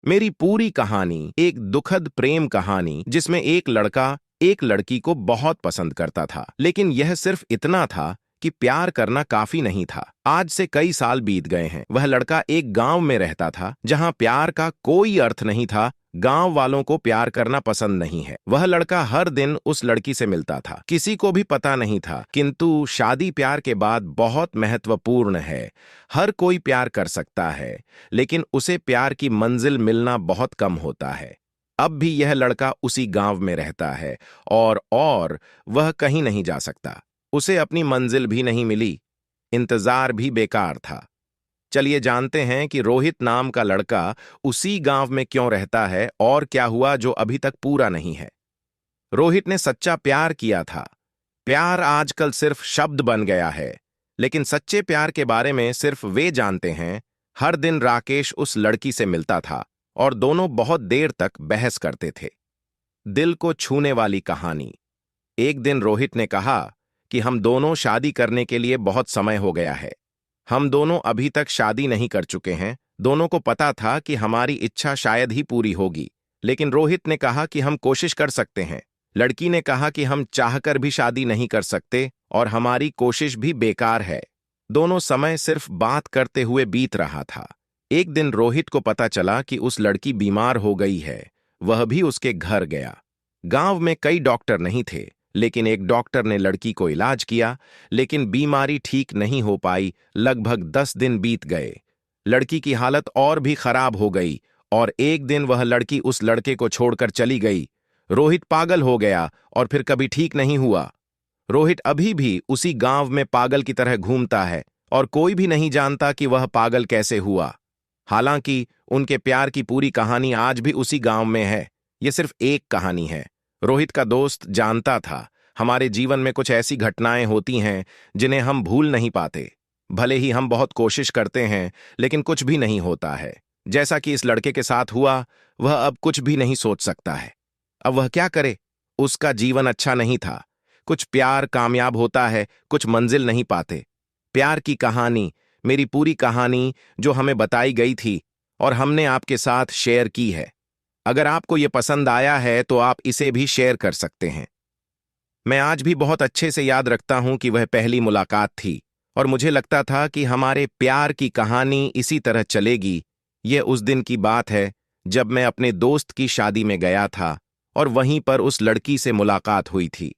मेरी पूरी कहानी एक दुखद प्रेम कहानी जिसमें एक लड़का एक लड़की को बहुत पसंद करता था, लेकिन यह सिर्फ इतना था कि प्यार करना काफी नहीं था। आज से कई साल बीत गए हैं। वह लड़का एक गांव में रहता था जहां प्यार का कोई अर्थ नहीं था। गांव वालों को प्यार करना पसंद नहीं है। वह लड़का हर दिन उस लड़की से मिलता था। किसी को भी पता नहीं था, किंतु शादी प्यार के बाद बहुत महत्वपूर्ण है। हर कोई प्यार कर सकता है, लेकिन उसे प्यार की मंजिल मिलना बहुत कम होता है। अब भी यह लड़का उसी गांव में रहता है और वह कहीं नहीं जा सकता। उसे अपनी मंजिल भी नहीं मिली। इंतजार भी बेकार था। चलिए जानते हैं कि रोहित नाम का लड़का उसी गांव में क्यों रहता है और क्या हुआ जो अभी तक पूरा नहीं है। रोहित ने सच्चा प्यार किया था। प्यार आजकल सिर्फ शब्द बन गया है, लेकिन सच्चे प्यार के बारे में सिर्फ वे जानते हैं। हर दिन राकेश उस लड़की से मिलता था और दोनों बहुत देर तक बहस करते थे। दिल को छूने वाली कहानी। एक दिन रोहित ने कहा कि हम दोनों शादी करने के लिए बहुत समय हो गया है। हम दोनों अभी तक शादी नहीं कर चुके हैं। दोनों को पता था कि हमारी इच्छा शायद ही पूरी होगी, लेकिन रोहित ने कहा कि हम कोशिश कर सकते हैं। लड़की ने कहा कि हम चाहकर भी शादी नहीं कर सकते और हमारी कोशिश भी बेकार है। दोनों समय सिर्फ बात करते हुए बीत रहा था। एक दिन रोहित को पता चला कि उस लड़की बीमार हो गई है। वह भी उसके घर गया। गांव में कई डॉक्टर नहीं थे, लेकिन एक डॉक्टर ने लड़की को इलाज किया, लेकिन बीमारी ठीक नहीं हो पाई। लगभग 10 दिन बीत गए। लड़की की हालत और भी खराब हो गई और एक दिन वह लड़की उस लड़के को छोड़कर चली गई। रोहित पागल हो गया और फिर कभी ठीक नहीं हुआ। रोहित अभी भी उसी गांव में पागल की तरह घूमता है और कोई भी नहीं जानता कि वह पागल कैसे हुआ। हालांकि उनके प्यार की पूरी कहानी आज भी उसी गांव में है। यह सिर्फ एक कहानी है। रोहित का दोस्त जानता था, हमारे जीवन में कुछ ऐसी घटनाएं होती हैं जिन्हें हम भूल नहीं पाते। भले ही हम बहुत कोशिश करते हैं, लेकिन कुछ भी नहीं होता है। जैसा कि इस लड़के के साथ हुआ, वह अब कुछ भी नहीं सोच सकता है। अब वह क्या करे? उसका जीवन अच्छा नहीं था। कुछ प्यार कामयाब होता है, कुछ मंजिल नहीं पाते। प्यार की कहानी, मेरी पूरी कहानी जो हमें बताई गई थी और हमने आपके साथ शेयर की है। अगर आपको यह पसंद आया है तो आप इसे भी शेयर कर सकते हैं। मैं आज भी बहुत अच्छे से याद रखता हूं कि वह पहली मुलाकात थी और मुझे लगता था कि हमारे प्यार की कहानी इसी तरह चलेगी। यह उस दिन की बात है जब मैं अपने दोस्त की शादी में गया था और वहीं पर उस लड़की से मुलाकात हुई थी।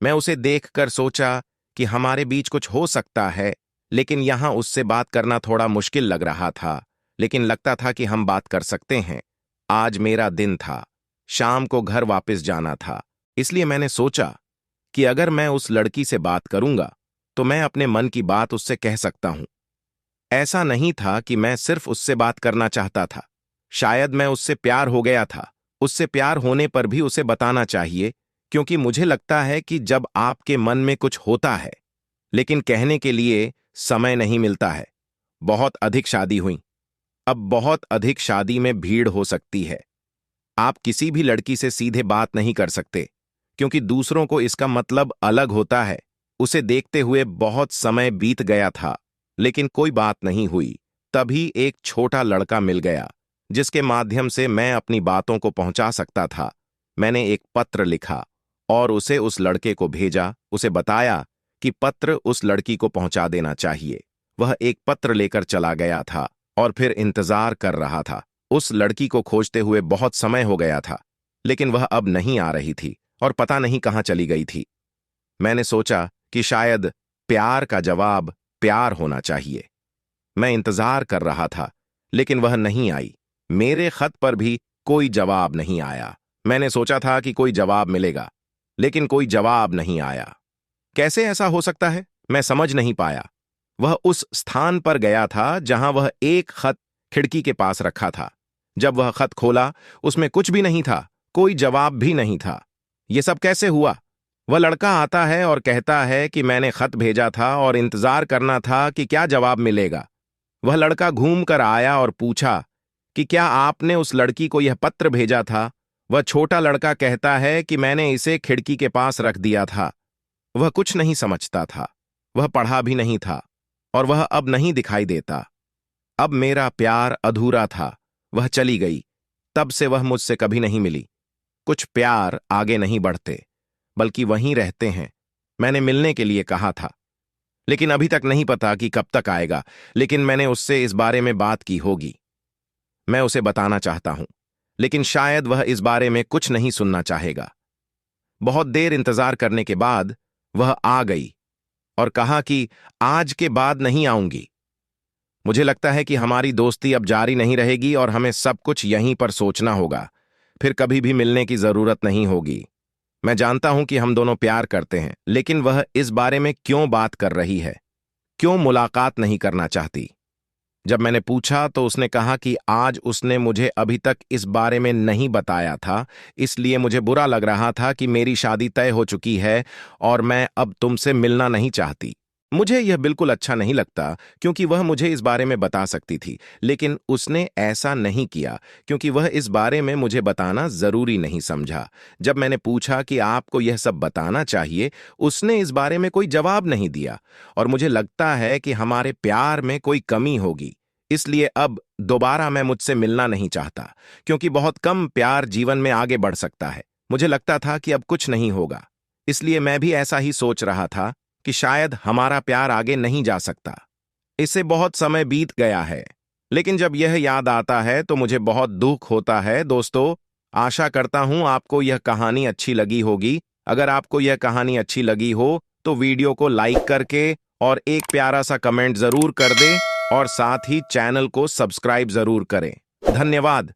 मैं उसे देखकर सोचा कि हमारे बीच कुछ हो सकता है, लेकिन यहां उससे बात करना थोड़ा मुश्किल लग रहा था, लेकिन लगता था कि हम बात कर सकते हैं। आज मेरा दिन था। शाम को घर वापस जाना था, इसलिए मैंने सोचा कि अगर मैं उस लड़की से बात करूंगा तो मैं अपने मन की बात उससे कह सकता हूं। ऐसा नहीं था कि मैं सिर्फ उससे बात करना चाहता था। शायद मैं उससे प्यार हो गया था। उससे प्यार होने पर भी उसे बताना चाहिए, क्योंकि मुझे लगता है कि जब आपके मन में कुछ होता है, लेकिन कहने के लिए समय नहीं मिलता है। बहुत अधिक शादी हुई। अब बहुत अधिक शादी में भीड़ हो सकती है। आप किसी भी लड़की से सीधे बात नहीं कर सकते, क्योंकि दूसरों को इसका मतलब अलग होता है। उसे देखते हुए बहुत समय बीत गया था, लेकिन कोई बात नहीं हुई। तभी एक छोटा लड़का मिल गया, जिसके माध्यम से मैं अपनी बातों को पहुंचा सकता था। मैंने एक पत्र लिखा और उसे उस लड़के को भेजा। उसे बताया कि पत्र उस लड़की को पहुंचा देना चाहिए। वह एक पत्र लेकर चला गया था और फिर इंतजार कर रहा था। उस लड़की को खोजते हुए बहुत समय हो गया था, लेकिन वह अब नहीं आ रही थी और पता नहीं कहां चली गई थी। मैंने सोचा कि शायद प्यार का जवाब प्यार होना चाहिए। मैं इंतजार कर रहा था, लेकिन वह नहीं आई। मेरे खत पर भी कोई जवाब नहीं आया। मैंने सोचा था कि कोई जवाब मिलेगा, लेकिन कोई जवाब नहीं आया। कैसे ऐसा हो सकता है, मैं समझ नहीं पाया। वह उस स्थान पर गया था जहां वह एक खत खिड़की के पास रखा था। जब वह खत खोला, उसमें कुछ भी नहीं था, कोई जवाब भी नहीं था। यह सब कैसे हुआ? वह लड़का आता है और कहता है कि मैंने खत भेजा था और इंतजार करना था कि क्या जवाब मिलेगा। वह लड़का घूम कर आया और पूछा कि क्या आपने उस लड़की को यह पत्र भेजा था? वह छोटा लड़का कहता है कि मैंने इसे खिड़की के पास रख दिया था। वह कुछ नहीं समझता था, वह पढ़ा भी नहीं था और वह अब नहीं दिखाई देता। अब मेरा प्यार अधूरा था। वह चली गई, तब से वह मुझसे कभी नहीं मिली। कुछ प्यार आगे नहीं बढ़ते, बल्कि वहीं रहते हैं। मैंने मिलने के लिए कहा था, लेकिन अभी तक नहीं पता कि कब तक आएगा। लेकिन मैंने उससे इस बारे में बात की होगी। मैं उसे बताना चाहता हूं, लेकिन शायद वह इस बारे में कुछ नहीं सुनना चाहेगा। बहुत देर इंतजार करने के बाद वह आ गई और कहा कि आज के बाद नहीं आऊंगी। मुझे लगता है कि हमारी दोस्ती अब जारी नहीं रहेगी और हमें सब कुछ यहीं पर सोचना होगा। फिर कभी भी मिलने की जरूरत नहीं होगी। मैं जानता हूं कि हम दोनों प्यार करते हैं, लेकिन वह इस बारे में क्यों बात कर रही है? क्यों मुलाकात नहीं करना चाहती? जब मैंने पूछा तो उसने कहा कि आज उसने मुझे अभी तक इस बारे में नहीं बताया था, इसलिए मुझे बुरा लग रहा था कि मेरी शादी तय हो चुकी है और मैं अब तुमसे मिलना नहीं चाहती। मुझे यह बिल्कुल अच्छा नहीं लगता, क्योंकि वह मुझे इस बारे में बता सकती थी, लेकिन उसने ऐसा नहीं किया क्योंकि वह इस बारे में मुझे बताना जरूरी नहीं समझा। जब मैंने पूछा कि आपको यह सब बताना चाहिए, उसने इस बारे में कोई जवाब नहीं दिया और मुझे लगता है कि हमारे प्यार में कोई कमी होगी। इसलिए अब दोबारा मैं मुझसे मिलना नहीं चाहता, क्योंकि बहुत कम प्यार जीवन में आगे बढ़ सकता है। मुझे लगता था कि अब कुछ नहीं होगा, इसलिए मैं भी ऐसा ही सोच रहा था कि शायद हमारा प्यार आगे नहीं जा सकता। इससे बहुत समय बीत गया है, लेकिन जब यह याद आता है तो मुझे बहुत दुख होता है। दोस्तों, आशा करता हूं आपको यह कहानी अच्छी लगी होगी। अगर आपको यह कहानी अच्छी लगी हो तो वीडियो को लाइक करके और एक प्यारा सा कमेंट जरूर कर दें और साथ ही चैनल को सब्सक्राइब जरूर करें। धन्यवाद।